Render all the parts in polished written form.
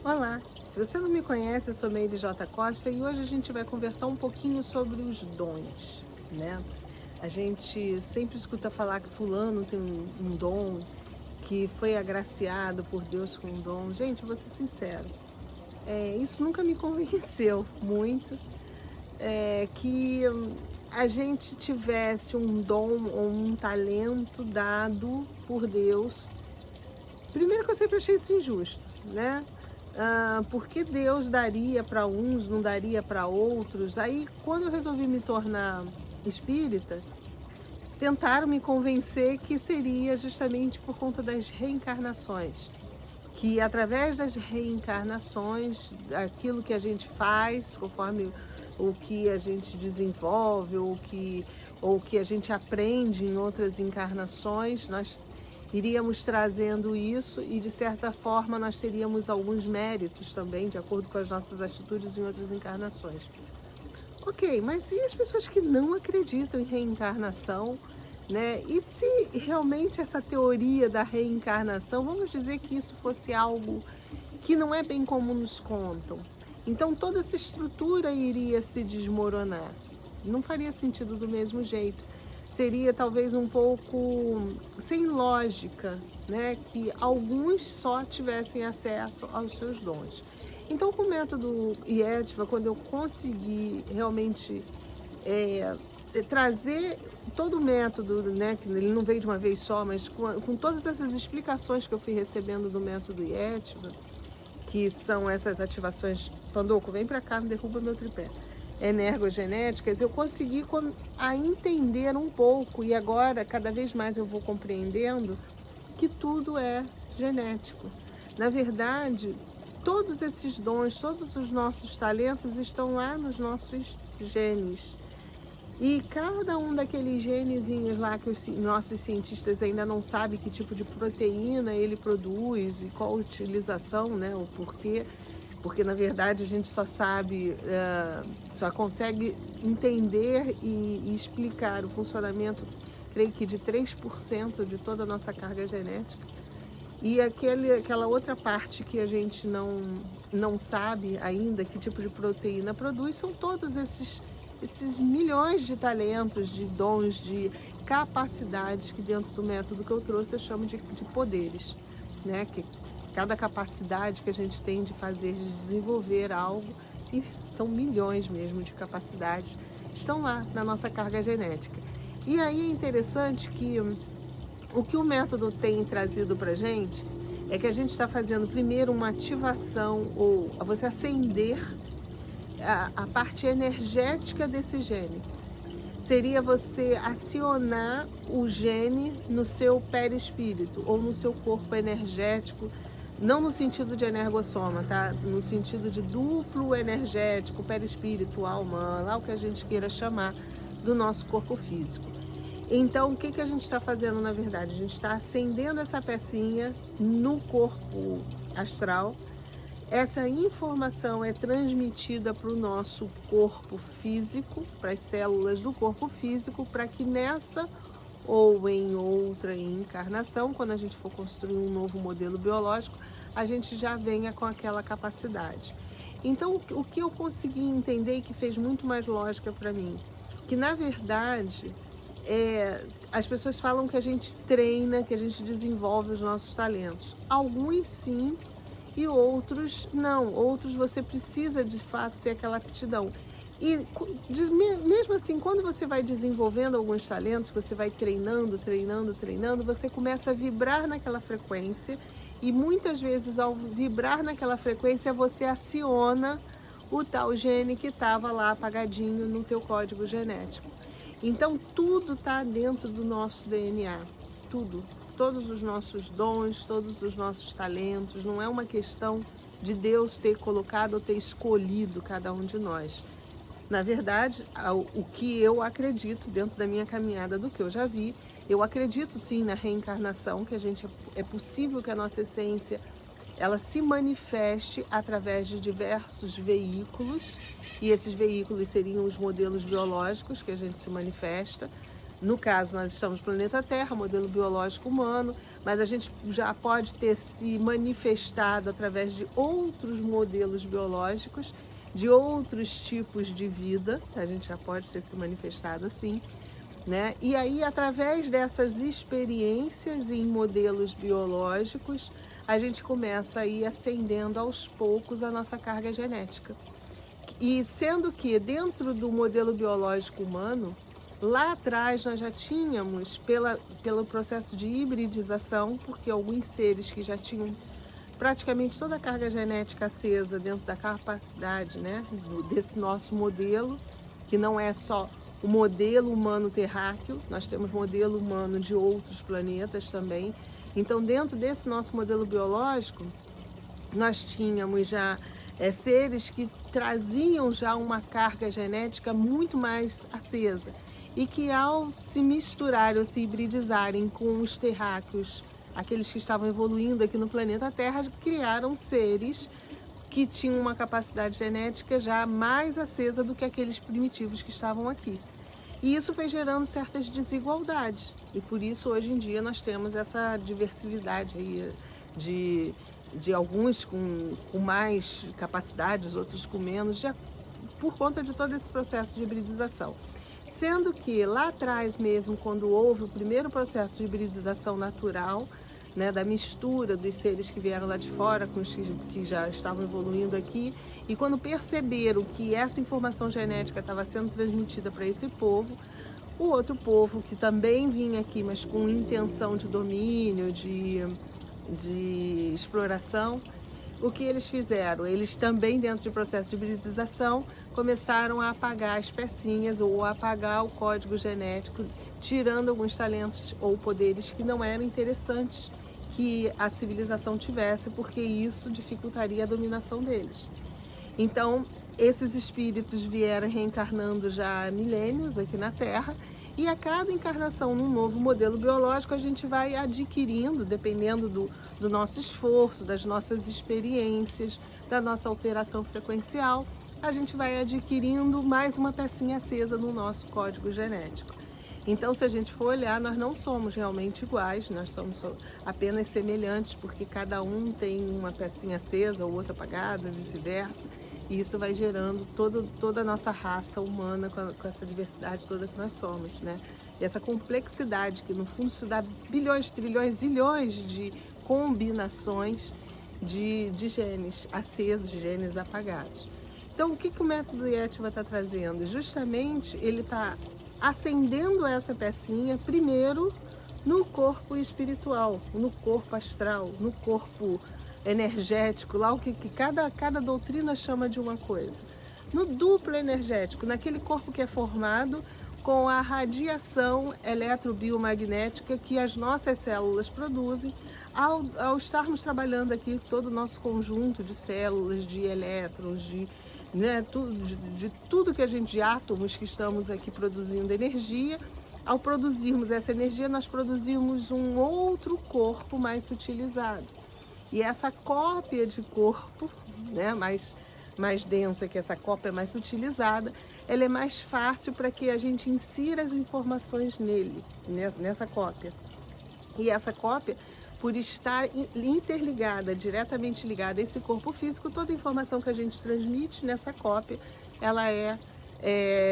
Olá, se você não me conhece, eu sou Meire J. Costa e hoje a gente vai conversar um pouquinho sobre os dons, né? A gente sempre escuta falar que fulano tem um dom, que foi agraciado por Deus com um dom. Gente, vou ser sincero, isso nunca me convenceu muito, que a gente tivesse um dom ou um talento dado por Deus. Primeiro que eu sempre achei isso injusto, né? Porque Deus daria para uns, não daria para outros. Aí, quando eu resolvi me tornar espírita, tentaram me convencer que seria justamente por conta das reencarnações. Que através das reencarnações, aquilo que a gente faz, conforme o que a gente desenvolve, ou que a gente aprende em outras encarnações, nós iríamos trazendo isso e, de certa forma, nós teríamos alguns méritos também, de acordo com as nossas atitudes em outras encarnações. Ok, mas e as pessoas que não acreditam em reencarnação, né? E se realmente essa teoria da reencarnação, vamos dizer que isso fosse algo que não é bem como nos contam, então toda essa estrutura iria se desmoronar. Não faria sentido do mesmo jeito. Seria talvez um pouco sem lógica, né? Que alguns só tivessem acesso aos seus dons. Então, com o método IETVA, quando eu consegui realmente trazer todo o método, né? Que ele não veio de uma vez só, mas com todas essas explicações que eu fui recebendo do método IETVA, que são essas ativações, Pandoco, vem para cá, não derruba meu tripé, energogenéticas, eu consegui a entender um pouco, e agora cada vez mais eu vou compreendendo que tudo é genético. Na verdade, todos esses dons, todos os nossos talentos estão lá nos nossos genes. E cada um daqueles genezinhos lá que os nossos cientistas ainda não sabem que tipo de proteína ele produz e qual a utilização, né, o porquê, porque na verdade a gente só sabe, só consegue entender e explicar o funcionamento, creio que de 3% de toda a nossa carga genética. E aquela outra parte que a gente não sabe ainda que tipo de proteína produz, são todos esses milhões de talentos, de dons, de capacidades que dentro do método que eu trouxe eu chamo de poderes, né? Que cada capacidade que a gente tem de fazer, de desenvolver algo, e são milhões mesmo de capacidades, estão lá na nossa carga genética. E aí é interessante que o que o método tem trazido para a gente é que a gente está fazendo primeiro uma ativação, ou você acender a parte energética desse gene. Seria você acionar o gene no seu perispírito ou no seu corpo energético, não no sentido de energossoma, tá? No sentido de duplo energético, perispírito, alma, lá o que a gente queira chamar do nosso corpo físico. Então, o que a gente está fazendo na verdade? A gente está acendendo essa pecinha no corpo astral. Essa informação é transmitida para o nosso corpo físico, para as células do corpo físico, para que nessa ou em outra encarnação, quando a gente for construir um novo modelo biológico, a gente já venha com aquela capacidade. Então, o que eu consegui entender e que fez muito mais lógica para mim, que na verdade as pessoas falam que a gente treina, que a gente desenvolve os nossos talentos. Alguns sim, e outros não. Outros você precisa de fato ter aquela aptidão. E mesmo assim, quando você vai desenvolvendo alguns talentos, você vai treinando, você começa a vibrar naquela frequência, e muitas vezes ao vibrar naquela frequência você aciona o tal gene que estava lá apagadinho no teu código genético. Então tudo está dentro do nosso DNA, tudo. Todos os nossos dons, todos os nossos talentos. Não é uma questão de Deus ter colocado ou ter escolhido cada um de nós. Na verdade, o que eu acredito dentro da minha caminhada, do que eu já vi, eu acredito sim na reencarnação, que é possível que a nossa essência ela se manifeste através de diversos veículos, e esses veículos seriam os modelos biológicos que a gente se manifesta, No caso, nós estamos no planeta Terra, modelo biológico humano, mas a gente já pode ter se manifestado através de outros modelos biológicos, de outros tipos de vida, a gente já pode ter se manifestado assim, né? E aí, através dessas experiências em modelos biológicos, a gente começa a ir ascendendo aos poucos a nossa carga genética. E sendo que dentro do modelo biológico humano, lá atrás nós já tínhamos, pelo processo de hibridização, porque alguns seres que já tinham praticamente toda a carga genética acesa dentro da capacidade, né, desse nosso modelo, que não é só o modelo humano terráqueo, nós temos modelo humano de outros planetas também. Então, dentro desse nosso modelo biológico, nós tínhamos já seres que traziam já uma carga genética muito mais acesa e que, ao se misturarem ou se hibridizarem com os terráqueos, aqueles que estavam evoluindo aqui no planeta Terra, criaram seres que tinham uma capacidade genética já mais acesa do que aqueles primitivos que estavam aqui. E isso foi gerando certas desigualdades. E por isso, hoje em dia, nós temos essa diversidade aí de alguns com mais capacidades, outros com menos, já por conta de todo esse processo de hibridização. Sendo que lá atrás mesmo, quando houve o primeiro processo de hibridização natural, né, da mistura dos seres que vieram lá de fora com os que já estavam evoluindo aqui, e quando perceberam que essa informação genética estava sendo transmitida para esse povo, o outro povo que também vinha aqui, mas com intenção de domínio, de exploração, o que eles fizeram? Eles também, dentro do processo de hibridização, começaram a apagar as pecinhas ou a apagar o código genético, tirando alguns talentos ou poderes que não eram interessantes que a civilização tivesse, porque isso dificultaria a dominação deles. Então, esses espíritos vieram reencarnando já há milênios aqui na Terra, e a cada encarnação num novo modelo biológico a gente vai adquirindo, dependendo do nosso esforço, das nossas experiências, da nossa alteração frequencial, a gente vai adquirindo mais uma pecinha acesa no nosso código genético. Então, se a gente for olhar, nós não somos realmente iguais, nós somos apenas semelhantes, porque cada um tem uma pecinha acesa ou outra apagada, vice-versa. E isso vai gerando toda a nossa raça humana com essa diversidade toda que nós somos, né? E essa complexidade que no fundo se dá bilhões, trilhões, zilhões de combinações de genes acesos, genes apagados. Então, o que o método Yetva está trazendo? Justamente ele está acendendo essa pecinha primeiro no corpo espiritual, no corpo astral, no corpo energético, lá o que cada doutrina chama de uma coisa. No duplo energético, naquele corpo que é formado com a radiação eletrobiomagnética que as nossas células produzem ao estarmos trabalhando aqui todo o nosso conjunto de células, de elétrons, de tudo que a gente, de átomos que estamos aqui produzindo energia. Ao produzirmos essa energia, nós produzimos um outro corpo mais sutilizado. E essa cópia de corpo, né, mais densa, que essa cópia mais sutilizada, ela é mais fácil para que a gente insira as informações nele, nessa cópia. E essa cópia, por estar interligada, diretamente ligada a esse corpo físico, toda a informação que a gente transmite nessa cópia, ela é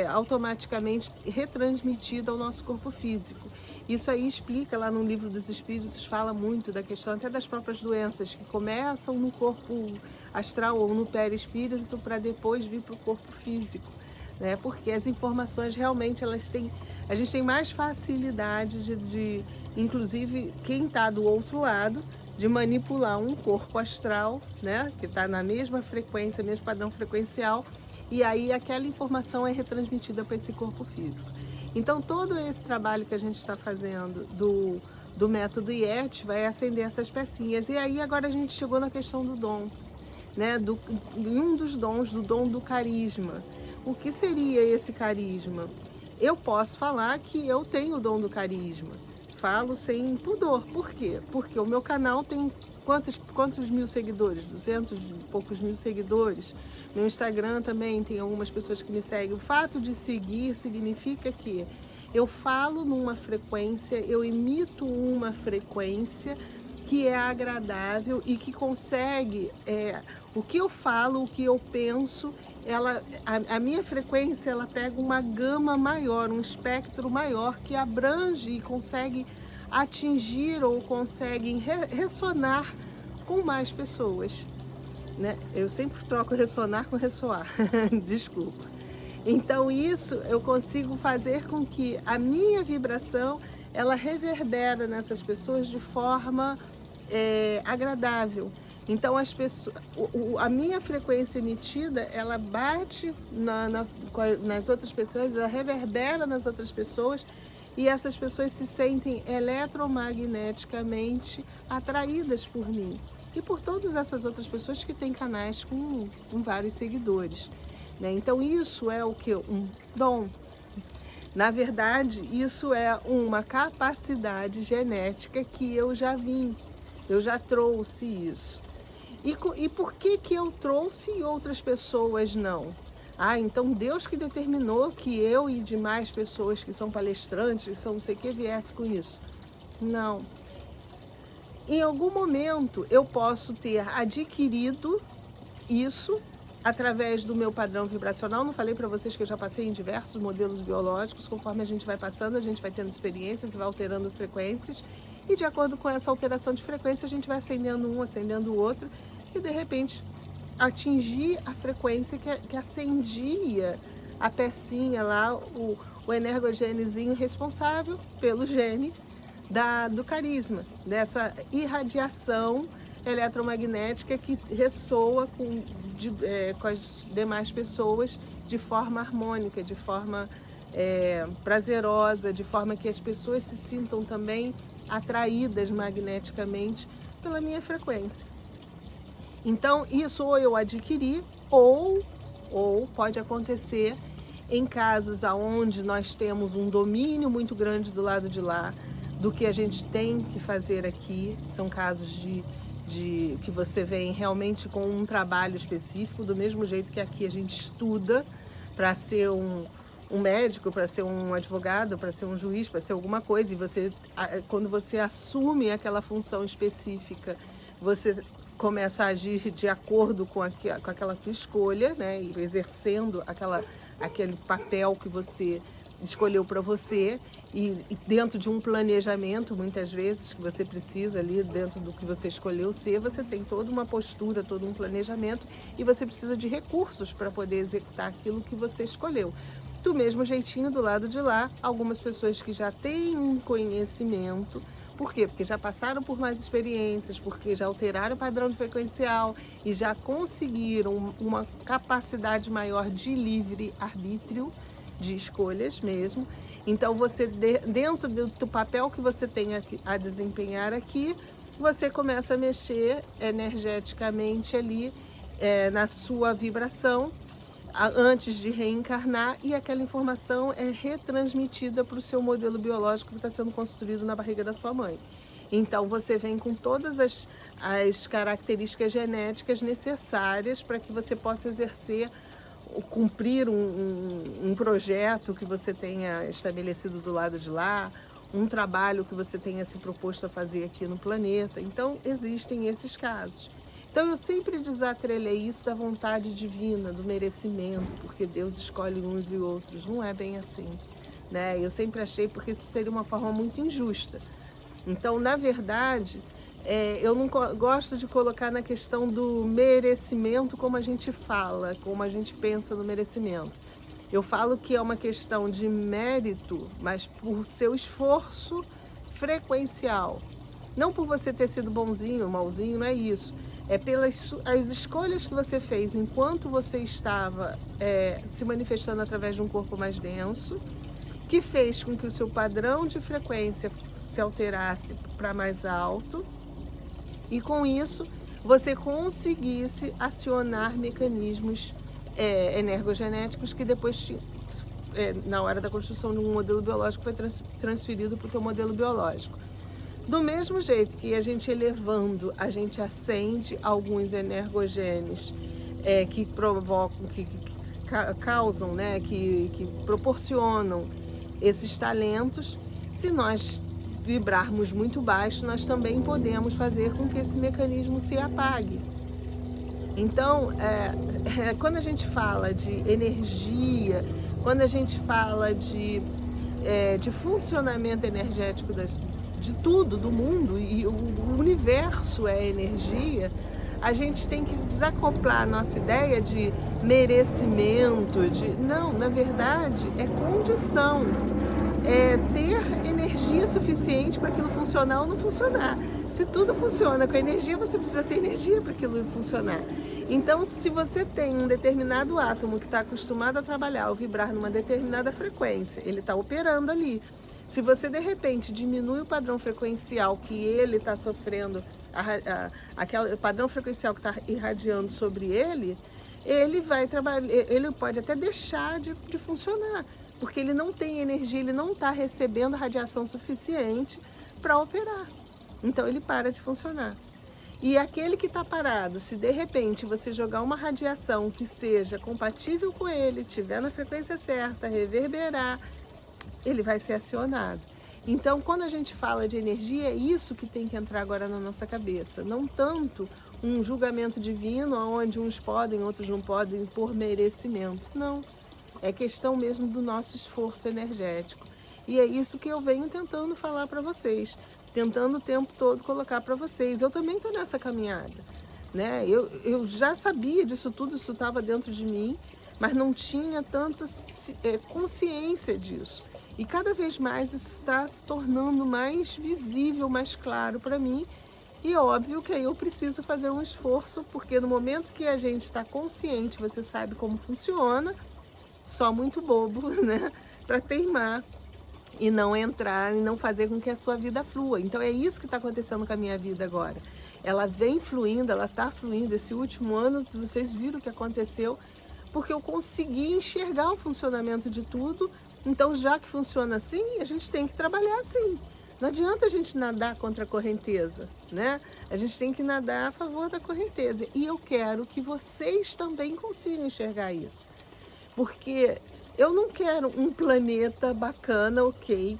automaticamente retransmitida ao nosso corpo físico. Isso aí explica, lá no Livro dos Espíritos, fala muito da questão até das próprias doenças que começam no corpo astral ou no perispírito para depois vir para o corpo físico, né? Porque as informações realmente a gente tem mais facilidade de inclusive quem está do outro lado, de manipular um corpo astral, né? Que está na mesma frequência, mesmo padrão frequencial, e aí aquela informação é retransmitida para esse corpo físico. Então, todo esse trabalho que a gente está fazendo do método Yetva vai acender essas pecinhas. E aí, agora a gente chegou na questão do dom, né? Um dos dons, do dom do carisma. O que seria esse carisma? Eu posso falar que eu tenho o dom do carisma. Falo sem pudor. Por quê? Porque o meu canal tem quantos mil seguidores? 200 e poucos mil seguidores. Meu Instagram também tem algumas pessoas que me seguem. O fato de seguir significa que Eu falo numa frequência, eu emito uma frequência que é agradável e que consegue, o que eu falo, o que eu penso, a minha frequência ela pega uma gama maior, um espectro maior que abrange e consegue atingir ou consegue ressonar com mais pessoas, né? Eu sempre troco ressonar com ressoar, desculpa. Então isso eu consigo fazer com que a minha vibração ela reverbera nessas pessoas de forma agradável. Então as pessoas, a minha frequência emitida ela bate nas outras pessoas, ela reverbera nas outras pessoas e essas pessoas se sentem eletromagneticamente atraídas por mim e por todas essas outras pessoas que têm canais com vários seguidores. Então isso é o que? Um dom. Na verdade, isso é uma capacidade genética que eu já vim, eu já trouxe isso. E por que eu trouxe e outras pessoas não? Então Deus que determinou que eu e demais pessoas que são palestrantes, são não sei o que, viesse com isso. Não. Em algum momento eu posso ter adquirido isso através do meu padrão vibracional. Não falei para vocês que eu já passei em diversos modelos biológicos. Conforme a gente vai passando, a gente vai tendo experiências e vai alterando frequências. E de acordo com essa alteração de frequência, a gente vai acendendo um, acendendo o outro. E de repente, atingir a frequência que acendia a pecinha lá, o energogênezinho responsável pelo gene do carisma, dessa irradiação eletromagnética que ressoa com as demais pessoas de forma harmônica, de forma prazerosa, de forma que as pessoas se sintam também atraídas magneticamente pela minha frequência. Então, isso ou eu adquiri, ou pode acontecer em casos onde nós temos um domínio muito grande do lado de lá, do que a gente tem que fazer aqui. São casos de que você vem realmente com um trabalho específico, do mesmo jeito que aqui a gente estuda para ser um médico, para ser um advogado, para ser um juiz, para ser alguma coisa. E quando você assume aquela função específica, você começa a agir de acordo com aquela tua escolha, né? E exercendo aquele papel que você escolheu para você e dentro de um planejamento, muitas vezes, que você precisa ali, dentro do que você escolheu ser, você tem toda uma postura, todo um planejamento e você precisa de recursos para poder executar aquilo que você escolheu. Do mesmo jeitinho, do lado de lá, algumas pessoas que já têm um conhecimento. Por quê? Porque já passaram por mais experiências, porque já alteraram o padrão de frequencial e já conseguiram uma capacidade maior de livre arbítrio, de escolhas mesmo. Então você, dentro do papel que você tem a desempenhar aqui, você começa a mexer energeticamente ali na sua vibração antes de reencarnar, e aquela informação é retransmitida para o seu modelo biológico que está sendo construído na barriga da sua mãe. Então você vem com todas as características genéticas necessárias para que você possa exercer, cumprir um projeto que você tenha estabelecido do lado de lá, um trabalho que você tenha se proposto a fazer aqui no planeta. Então existem esses casos. Então eu sempre desatrelei isso da vontade divina, do merecimento, porque Deus escolhe uns e outros. Não é bem assim, né? Eu sempre achei, porque isso seria uma forma muito injusta. Então, na verdade, eu não gosto de colocar na questão do merecimento como a gente fala, como a gente pensa no merecimento. Eu falo que é uma questão de mérito, mas por seu esforço frequencial. Não por você ter sido bonzinho ou malzinho, não é isso. É pelas as escolhas que você fez enquanto você estava se manifestando através de um corpo mais denso, que fez com que o seu padrão de frequência se alterasse para mais alto, e com isso você conseguisse acionar mecanismos energogenéticos que depois, na hora da construção de um modelo biológico, foi transferido para o teu modelo biológico. Do mesmo jeito que a gente elevando, a gente acende alguns energogenes que provocam, que causam, né, que proporcionam esses talentos. Se nós vibrarmos muito baixo, nós também podemos fazer com que esse mecanismo se apague. Então, quando a gente fala de energia, quando a gente fala de funcionamento energético de tudo, do mundo, e o universo é energia, a gente tem que desacoplar a nossa ideia de merecimento, não, na verdade, é condição. É ter energia suficiente para aquilo funcionar ou não funcionar. Se tudo funciona com energia, você precisa ter energia para aquilo funcionar. Então, se você tem um determinado átomo que está acostumado a trabalhar ou vibrar numa determinada frequência, ele está operando ali. Se você, de repente, diminui o padrão frequencial que ele está sofrendo, aquele padrão frequencial que está irradiando sobre ele, ele vai trabalhar, ele pode até deixar de funcionar, porque ele não tem energia, ele não está recebendo radiação suficiente para operar. Então ele para de funcionar. E aquele que está parado, se de repente você jogar uma radiação que seja compatível com ele, estiver na frequência certa, reverberar, ele vai ser acionado. Então, quando a gente fala de energia, é isso que tem que entrar agora na nossa cabeça. Não tanto um julgamento divino, onde uns podem, outros não podem, por merecimento. Não. É questão mesmo do nosso esforço energético. E é isso que eu venho tentando falar para vocês, tentando o tempo todo colocar para vocês. Eu também estou nessa caminhada, né? Eu já sabia disso tudo, isso estava dentro de mim, mas não tinha tanta consciência disso. E cada vez mais isso está se tornando mais visível, mais claro para mim. E óbvio que aí eu preciso fazer um esforço, porque no momento que a gente está consciente, você sabe como funciona, só muito bobo, né? Para teimar e não entrar e não fazer com que a sua vida flua. Então é isso que está acontecendo com a minha vida agora. Ela vem fluindo, ela está fluindo. Esse último ano, vocês viram o que aconteceu, porque eu consegui enxergar o funcionamento de tudo. Então, já que funciona assim, a gente tem que trabalhar assim. Não adianta a gente nadar contra a correnteza, né? A gente tem que nadar a favor da correnteza. E eu quero que vocês também consigam enxergar isso. Porque eu não quero um planeta bacana, ok,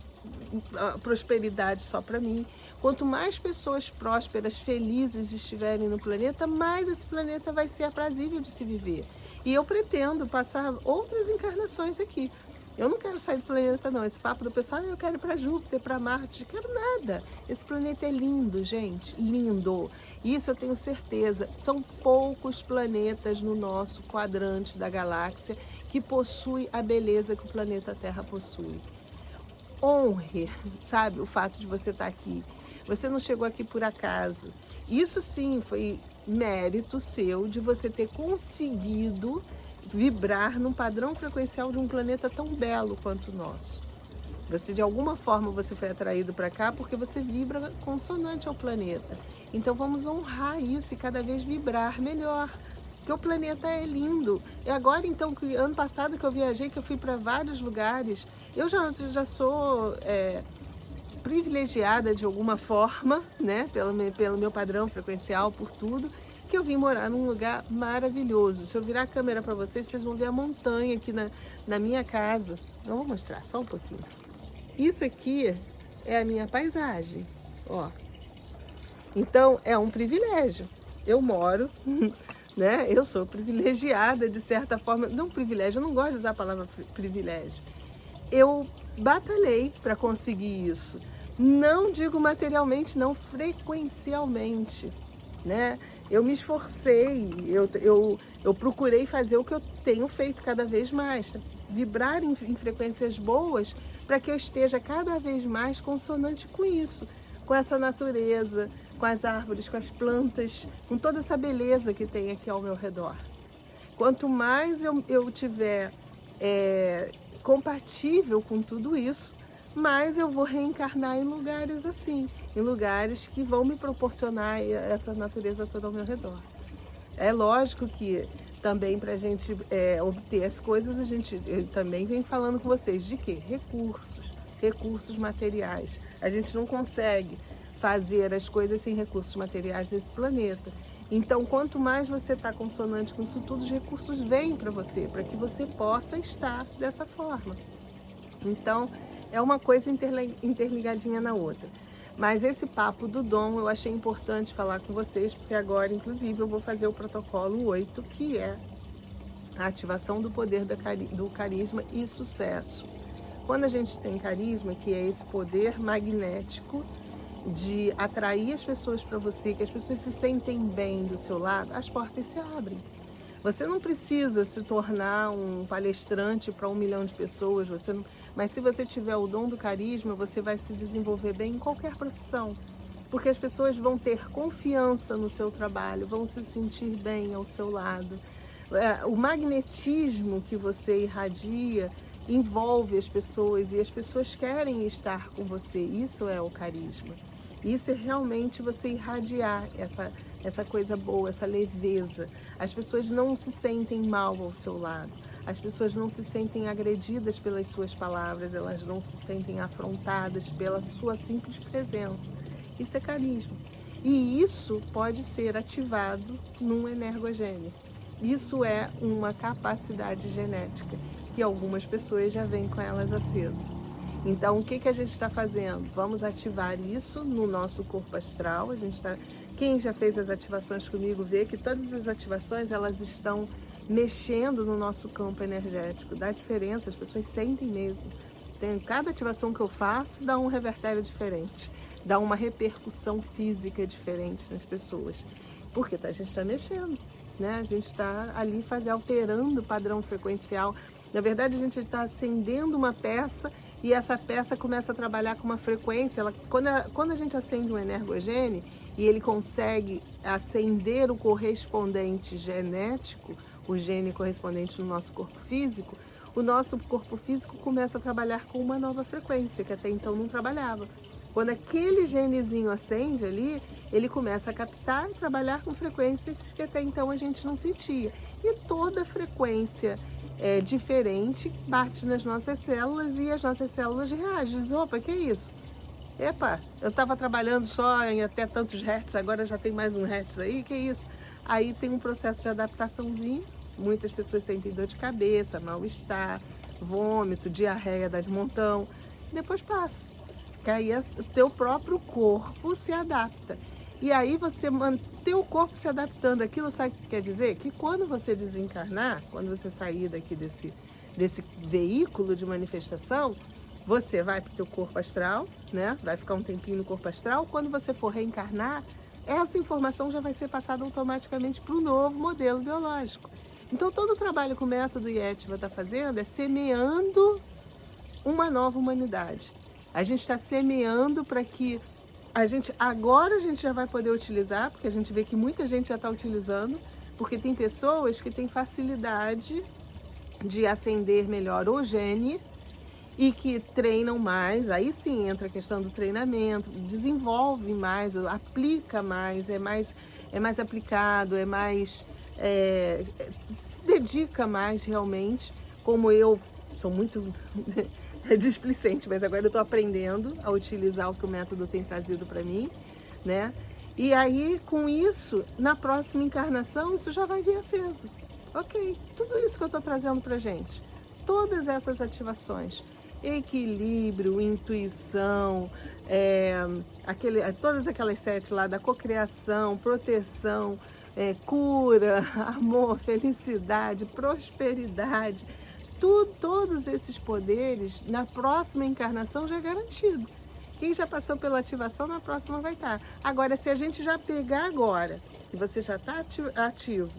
a prosperidade só para mim. Quanto mais pessoas prósperas, felizes estiverem no planeta, mais esse planeta vai ser aprazível de se viver. E eu pretendo passar outras encarnações aqui. Eu não quero sair do planeta, não. Esse papo do pessoal, eu quero ir para Júpiter, para Marte, quero nada. Esse planeta é lindo, gente, lindo. Isso eu tenho certeza. São poucos planetas no nosso quadrante da galáxia que possui a beleza que o planeta Terra possui. Honre, sabe, o fato de você estar aqui. Você não chegou aqui por acaso. Isso sim foi mérito seu de você ter conseguido vibrar num padrão frequencial de um planeta tão belo quanto o nosso. Você, de alguma forma, você foi atraído para cá porque você vibra consonante ao planeta. Então vamos honrar isso e cada vez vibrar melhor. Porque o planeta é lindo. E agora, então, ano passado que eu viajei, que eu fui para vários lugares, eu já sou privilegiada de alguma forma, né? Pelo meu padrão frequencial, por tudo, que eu vim morar num lugar maravilhoso. Se eu virar a câmera para vocês, vocês vão ver a montanha aqui na minha casa. Eu vou mostrar só um pouquinho. Isso aqui é a minha paisagem, ó. Então, é um privilégio. Eu moro, né? Eu sou privilegiada de certa forma. Não privilégio, eu não gosto de usar a palavra privilégio. Eu batalhei para conseguir isso. Não digo materialmente, não, frequencialmente, né? Eu me esforcei, eu procurei fazer o que eu tenho feito cada vez mais, vibrar em frequências boas para que eu esteja cada vez mais consonante com isso, com essa natureza, com as árvores, com as plantas, com toda essa beleza que tem aqui ao meu redor. Quanto mais eu tiver compatível com tudo isso, mais eu vou reencarnar em lugares assim, em lugares que vão me proporcionar essa natureza toda ao meu redor. É lógico que também para a gente obter as coisas, eu também venho falando com vocês de quê? Recursos materiais. A gente não consegue fazer as coisas sem recursos materiais desse planeta. Então, quanto mais você está consonante com isso tudo, os recursos vêm para você, para que você possa estar dessa forma. Então, É uma coisa interligadinha na outra. Mas esse papo do dom eu achei importante falar com vocês, porque agora, inclusive, eu vou fazer o protocolo 8, que é a ativação do poder do carisma e sucesso. Quando a gente tem carisma, que é esse poder magnético de atrair as pessoas para você, que as pessoas se sentem bem do seu lado, as portas se abrem. Você não precisa se tornar um palestrante para 1 milhão de pessoas, mas se você tiver o dom do carisma, você vai se desenvolver bem em qualquer profissão. Porque as pessoas vão ter confiança no seu trabalho, vão se sentir bem ao seu lado. O magnetismo que você irradia envolve as pessoas e as pessoas querem estar com você. Isso é o carisma. Isso é realmente você irradiar essa coisa boa, essa leveza. As pessoas não se sentem mal ao seu lado. As pessoas não se sentem agredidas pelas suas palavras, elas não se sentem afrontadas pela sua simples presença. Isso é carisma. E isso pode ser ativado num energogênio. Isso é uma capacidade genética que algumas pessoas já vêm com elas acesas. Então, o que a gente está fazendo? Vamos ativar isso no nosso corpo astral. Quem já fez as ativações comigo vê que todas as ativações elas estão mexendo no nosso campo energético. Dá diferença, as pessoas sentem mesmo. Cada ativação que eu faço dá um revertério diferente, dá uma repercussão física diferente nas pessoas. Porque a gente está mexendo, né? A gente está ali alterando o padrão frequencial. Na verdade, a gente está acendendo uma peça e essa peça começa a trabalhar com uma frequência. Quando a gente acende um energogênio e ele consegue acender o correspondente genético, o gene correspondente no nosso corpo físico, o nosso corpo físico começa a trabalhar com uma nova frequência, que até então não trabalhava. Quando aquele genezinho acende ali, ele começa a captar e trabalhar com frequências que até então a gente não sentia. E toda frequência diferente bate nas nossas células e as nossas células reagem. Diz, opa, que é isso? Epa, eu estava trabalhando só em até tantos hertz, agora já tem mais um hertz aí, que é isso? Aí tem um processo de adaptaçãozinho, muitas pessoas sentem dor de cabeça, mal-estar, vômito, diarreia, dá de montão, depois passa. Que aí o teu próprio corpo se adapta. E aí você manter o corpo se adaptando àquilo, sabe o que quer dizer? Que quando você desencarnar, quando você sair daqui desse veículo de manifestação, você vai para o teu corpo astral, né? Vai ficar um tempinho no corpo astral. Quando você for reencarnar, essa informação já vai ser passada automaticamente para o novo modelo biológico. Então todo o trabalho que o método Yetiva está fazendo é semeando uma nova humanidade. A gente está semeando para que agora a gente já vai poder utilizar, porque a gente vê que muita gente já está utilizando, porque tem pessoas que têm facilidade de acender melhor o gene e que treinam mais. Aí sim entra a questão do treinamento, desenvolve mais, aplica mais, é mais aplicado, se dedica mais realmente. Como eu sou muito displicente, mas agora eu estou aprendendo a utilizar o que o método tem trazido para mim, né? E aí, com isso, na próxima encarnação, isso já vai vir aceso. Ok, tudo isso que eu estou trazendo para gente, todas essas ativações, equilíbrio, intuição, todas aquelas 7 lá da cocriação, proteção, cura, amor, felicidade, prosperidade, todos esses poderes na próxima encarnação já é garantido. Quem já passou pela ativação, na próxima vai estar. Agora, se a gente já pegar agora, e você já está ativo,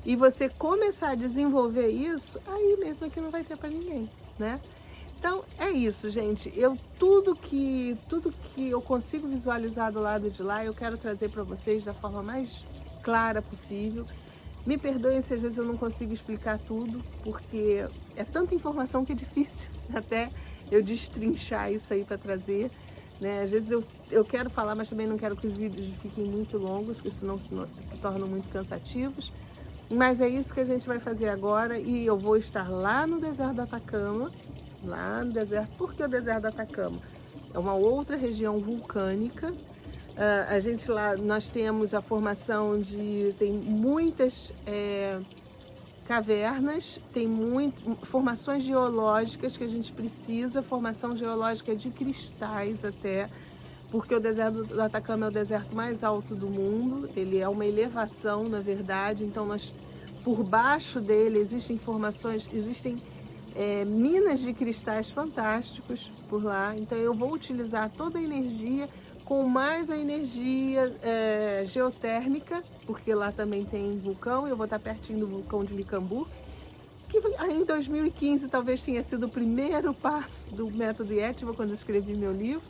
e você começar a desenvolver isso, aí mesmo é que não vai ter para ninguém, né? Então, é isso, gente. Tudo que eu consigo visualizar do lado de lá, eu quero trazer para vocês da forma mais clara possível. Me perdoem se às vezes eu não consigo explicar tudo, porque é tanta informação que é difícil até eu destrinchar isso aí para trazer, né? Às vezes eu quero falar, mas também não quero que os vídeos fiquem muito longos, porque senão se tornam muito cansativos. Mas é isso que a gente vai fazer agora e eu vou estar lá no deserto do Atacama, lá no deserto. Por que o deserto do Atacama? É uma outra região vulcânica. A gente lá, nós temos a formação tem muitas cavernas, tem formações geológicas que a gente precisa, formação geológica de cristais até, porque o deserto do Atacama é o deserto mais alto do mundo, ele é uma elevação, na verdade, então por baixo dele existem minas de cristais fantásticos por lá, então eu vou utilizar toda a energia com mais a energia geotérmica, porque lá também tem vulcão, eu vou estar pertinho do vulcão de Licambu, que em 2015 talvez tenha sido o primeiro passo do método Yetva, quando eu escrevi meu livro,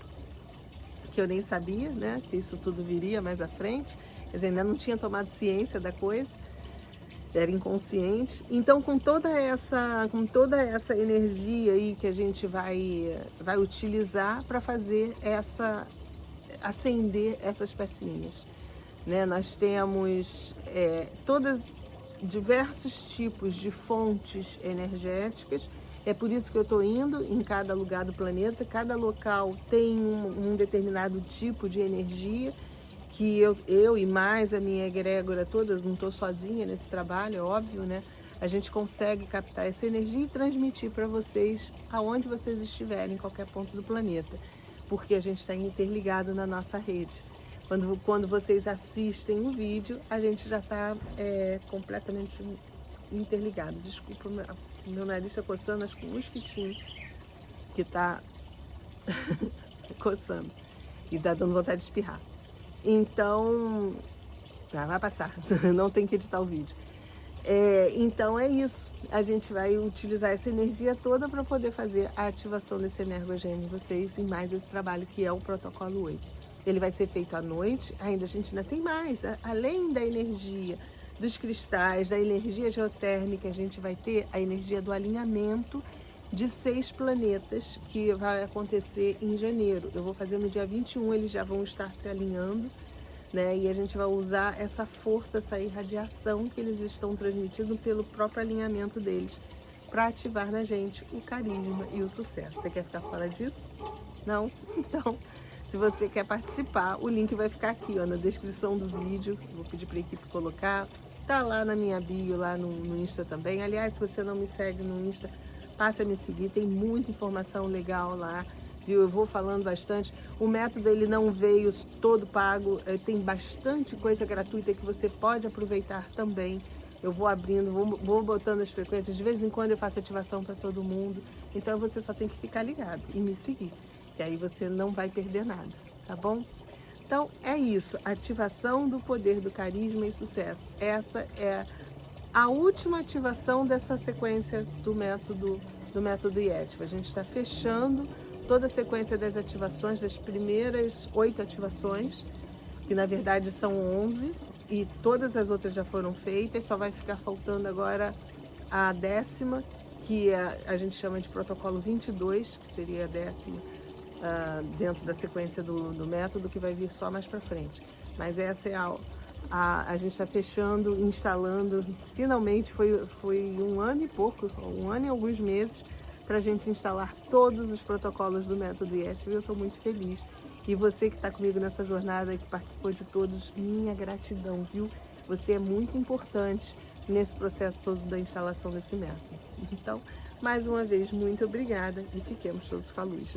que eu nem sabia, né, que isso tudo viria mais à frente, quer dizer, ainda não tinha tomado ciência da coisa, era inconsciente. Então, com toda essa energia aí que a gente vai utilizar para fazer acender essas pecinhas, né? Nós temos diversos tipos de fontes energéticas. É por isso que eu estou indo em cada lugar do planeta. Cada local tem um determinado tipo de energia que eu e mais a minha egrégora toda, não estou sozinha nesse trabalho, é óbvio, né? A gente consegue captar essa energia e transmitir para vocês aonde vocês estiverem, em qualquer ponto do planeta, porque a gente está interligado na nossa rede. Quando vocês assistem o vídeo, a gente já está completamente interligado. Desculpa, meu nariz está coçando, acho que um mosquitinho que está coçando e está dando vontade de espirrar. Então, vai passar, não tem que editar o vídeo. Então é isso, a gente vai utilizar essa energia toda para poder fazer a ativação desse energogênio em vocês e mais esse trabalho que é o protocolo 8. Ele vai ser feito à noite, a gente ainda tem mais, além da energia dos cristais, da energia geotérmica, a gente vai ter a energia do alinhamento de 6 planetas que vai acontecer em janeiro. Eu vou fazer no dia 21, eles já vão estar se alinhando, né? E a gente vai usar essa força, essa irradiação que eles estão transmitindo pelo próprio alinhamento deles para ativar na gente o carisma e o sucesso. Você quer ficar fora disso? Não? Então, se você quer participar, o link vai ficar aqui, ó, na descrição do vídeo. Vou pedir para a equipe colocar. Tá lá na minha bio, lá no Insta também. Aliás, se você não me segue no Insta, passa a me seguir, tem muita informação legal lá, viu? Eu vou falando bastante. O método ele não veio todo pago, tem bastante coisa gratuita que você pode aproveitar também. Eu vou abrindo, vou botando as frequências, de vez em quando eu faço ativação para todo mundo. Então você só tem que ficar ligado e me seguir, que aí você não vai perder nada, tá bom? Então é isso, ativação do poder do carisma e sucesso. Essa é a última ativação dessa sequência do método Yetva. A gente está fechando toda a sequência das ativações, das primeiras 8 ativações, que na verdade são 11, e todas as outras já foram feitas, só vai ficar faltando agora a 10ª, que a gente chama de protocolo 22, que seria a 10ª dentro da sequência do método, que vai vir só mais para frente. Mas essa é a gente está fechando, instalando, finalmente foi 1 ano e pouco, 1 ano e alguns meses, para a gente instalar todos os protocolos do método Yetva. Eu estou muito feliz. E você que está comigo nessa jornada, que participou de todos, minha gratidão, viu? Você é muito importante nesse processo todo da instalação desse método. Então, mais uma vez, muito obrigada e fiquemos todos com a luz.